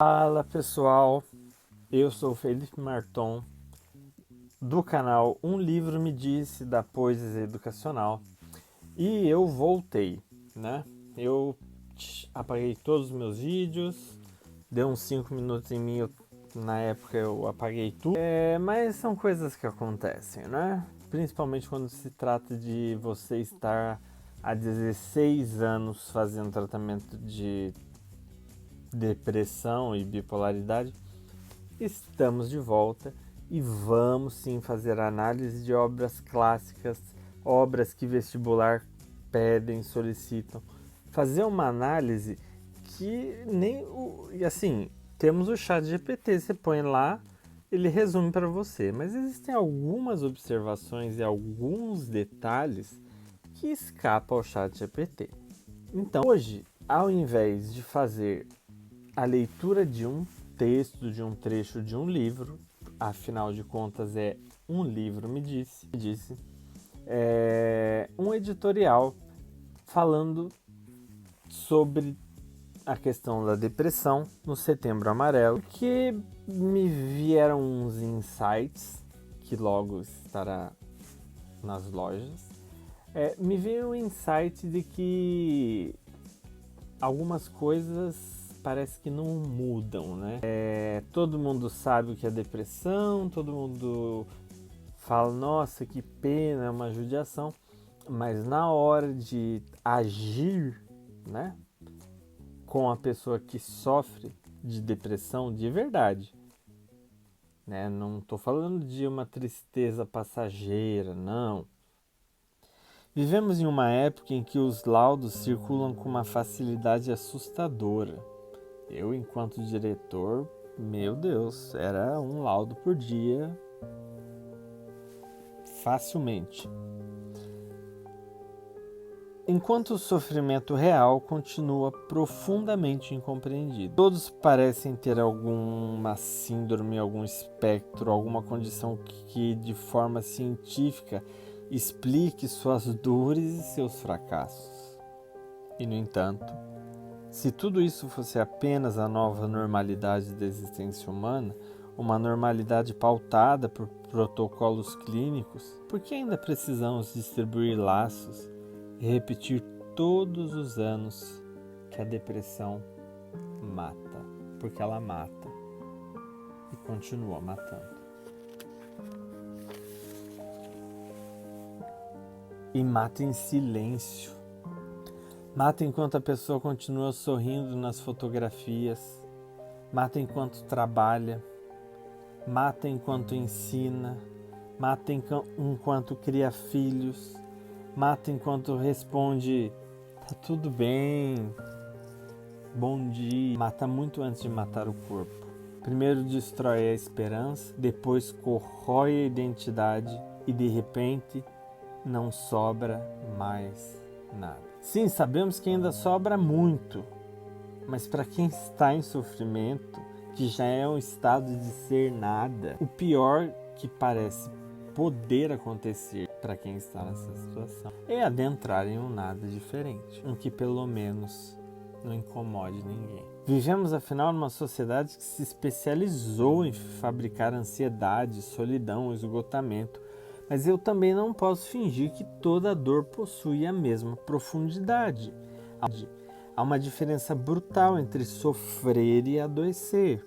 Fala pessoal, eu sou o Felipe Marton do canal Um Livro Me Disse da Poesia Educacional e eu voltei, né? Eu apaguei todos os meus vídeos, deu uns 5 minutos em mim, na época eu apaguei tudo, mas são coisas que acontecem, né? Principalmente quando se trata de você estar há 16 anos fazendo tratamento de depressão e bipolaridade. Estamos de volta e vamos sim fazer análise de obras clássicas, obras que vestibular pedem, solicitam. Fazer uma análise que nem o. E assim, temos o chat GPT, você põe lá, ele resume para você, mas existem algumas observações e alguns detalhes que escapam ao chat GPT. Então, hoje, ao invés de fazer a leitura de um texto, de um trecho de um livro, afinal de contas é um livro, me disse, um editorial falando sobre a questão da depressão no Setembro Amarelo, que me vieram uns insights, que logo estará nas lojas. Me veio um insight de que algumas coisas parece que não mudam, né? Todo mundo sabe o que é depressão, todo mundo fala, nossa, que pena, é uma judiação, mas na hora de agir, né, com a pessoa que sofre de depressão de verdade, né? Não estou falando de uma tristeza passageira, não. Vivemos em uma época em que os laudos circulam com uma facilidade assustadora. Eu, enquanto diretor, meu Deus, era um laudo por dia, facilmente. Enquanto o sofrimento real continua profundamente incompreendido. Todos parecem ter alguma síndrome, algum espectro, alguma condição que de forma científica explique suas dores e seus fracassos. E, no entanto, se tudo isso fosse apenas a nova normalidade da existência humana, uma normalidade pautada por protocolos clínicos, por que ainda precisamos distribuir laços e repetir todos os anos que a depressão mata? Porque ela mata e continua matando. E mata em silêncio. Mata enquanto a pessoa continua sorrindo nas fotografias. Mata enquanto trabalha. Mata enquanto ensina. Mata enquanto cria filhos. Mata enquanto responde, tá tudo bem, bom dia. Mata muito antes de matar o corpo. Primeiro destrói a esperança, depois corrói a identidade e de repente não sobra mais nada. Sim, sabemos que ainda sobra muito, mas para quem está em sofrimento, que já é um estado de ser nada, o pior que parece poder acontecer para quem está nessa situação é adentrar em um nada diferente, um que pelo menos não incomode ninguém. Vivemos afinal numa sociedade que se especializou em fabricar ansiedade, solidão, esgotamento, mas eu também não posso fingir que toda dor possui a mesma profundidade. Há uma diferença brutal entre sofrer e adoecer,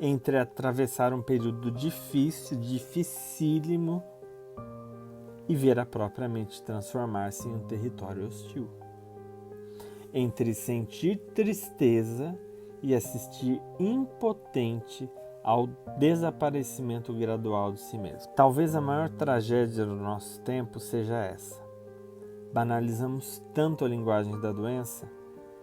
entre atravessar um período difícil, dificílimo, e ver a própria mente transformar-se em um território hostil. Entre sentir tristeza e assistir impotente ao desaparecimento gradual de si mesmo. Talvez a maior tragédia do nosso tempo seja essa. Banalizamos tanto a linguagem da doença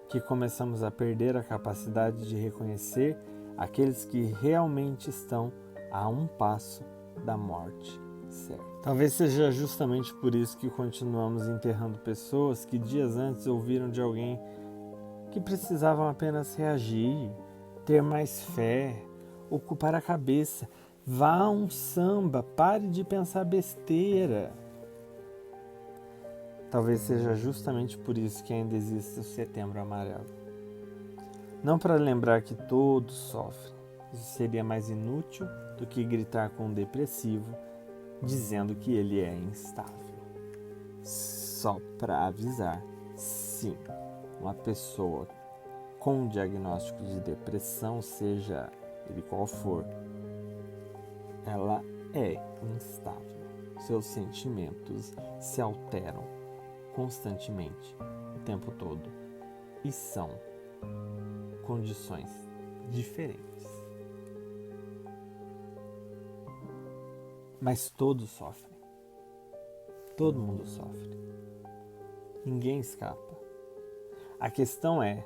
que começamos a perder a capacidade de reconhecer aqueles que realmente estão a um passo da morte certa. Talvez seja justamente por isso que continuamos enterrando pessoas que dias antes ouviram de alguém que precisavam apenas reagir, ter mais fé, ocupar a cabeça. Vá a um samba, pare de pensar besteira. Talvez seja justamente por isso que ainda existe o Setembro Amarelo. não para lembrar que todos sofrem. Isso seria mais inútil do que gritar com um depressivo dizendo que ele é instável. Só para avisar, sim, uma pessoa com um diagnóstico de depressão, seja ele qual for, ela é instável. Seus sentimentos se alteram constantemente, o tempo todo, e são condições diferentes. Mas todos sofrem. Todo mundo sofre. Ninguém escapa. A questão é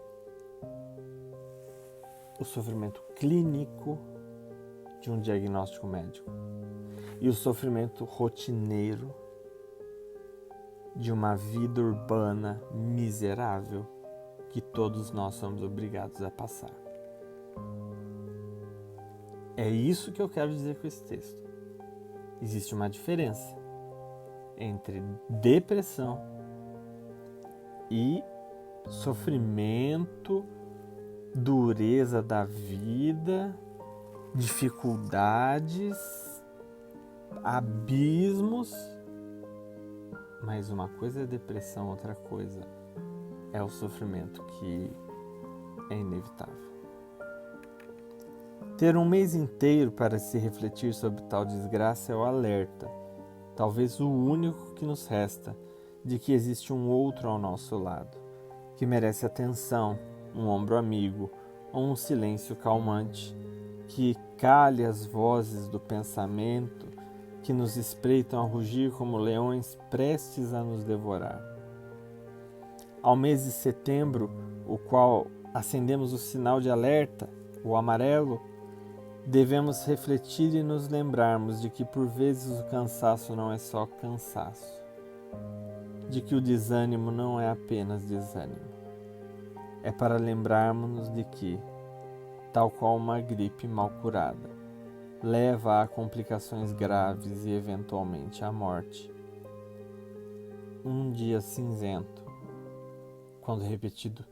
o sofrimento clínico de um diagnóstico médico e o sofrimento rotineiro de uma vida urbana miserável que todos nós somos obrigados a passar. É isso que eu quero dizer com esse texto. Existe uma diferença entre depressão e sofrimento, dureza da vida, dificuldades, abismos. Mas uma coisa é depressão, outra coisa é o sofrimento que é inevitável. Ter um mês inteiro para se refletir sobre tal desgraça é o alerta, talvez o único que nos resta, de que existe um outro ao nosso lado, que merece atenção, um ombro amigo ou um silêncio calmante, que cale as vozes do pensamento que nos espreitam a rugir como leões prestes a nos devorar. Ao mês de setembro, o qual acendemos o sinal de alerta, o amarelo, devemos refletir e nos lembrarmos de que por vezes o cansaço não é só cansaço, de que o desânimo não é apenas desânimo. É para lembrarmos de que, tal qual uma gripe mal curada, leva a complicações graves e eventualmente à morte. Um dia cinzento, quando repetido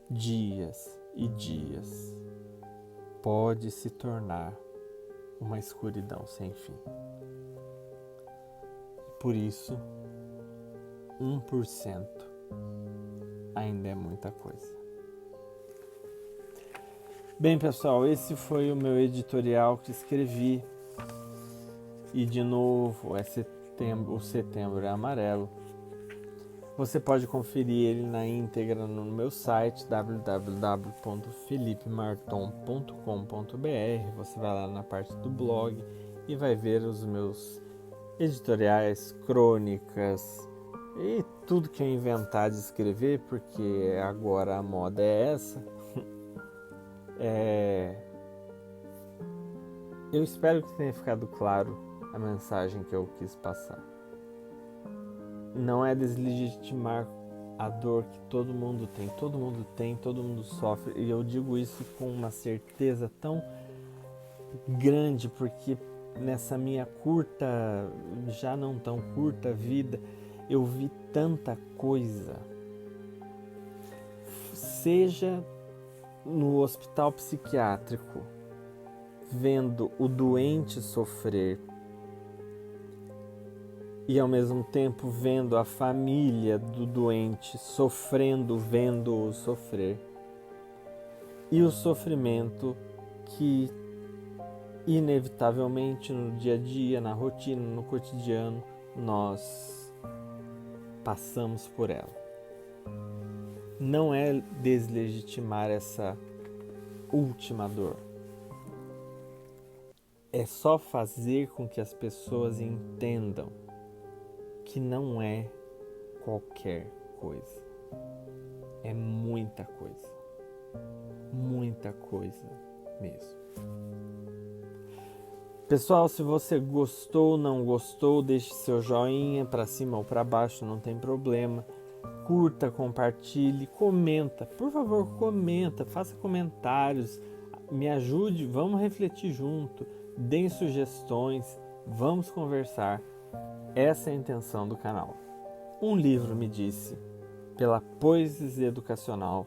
dias e dias, pode se tornar uma escuridão sem fim. Por isso, 1% ainda é muita coisa. Bem, pessoal, esse foi o meu editorial que escrevi. E de novo, o setembro é amarelo. Você pode conferir ele na íntegra no meu site www.felipemarton.com.br. Você vai lá na parte do blog e vai ver os meus editoriais, crônicas e tudo que eu inventar de escrever, porque agora a moda é essa. Eu espero que tenha ficado claro a mensagem que eu quis passar. Não é deslegitimar a dor que todo mundo tem, todo mundo sofre, e eu digo isso com uma certeza tão grande, porque nessa minha curta, já não tão curta vida, eu vi tanta coisa, seja no hospital psiquiátrico, vendo o doente sofrer e ao mesmo tempo vendo a família do doente sofrendo, vendo-o sofrer, e o sofrimento que inevitavelmente no dia a dia, na rotina, no cotidiano, nós passamos por ela. Não é deslegitimar essa última dor. É só fazer com que as pessoas entendam que não é qualquer coisa. É muita coisa. Muita coisa mesmo. Pessoal, se você gostou ou não gostou, deixe seu joinha para cima ou para baixo, não tem problema. Curta, compartilhe, comenta. Por favor, comenta, faça comentários. Me ajude, vamos refletir junto. Deem sugestões, vamos conversar. Essa é a intenção do canal. Um livro me disse, pela Poesis Educacional,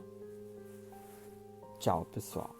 Tchau, pessoal.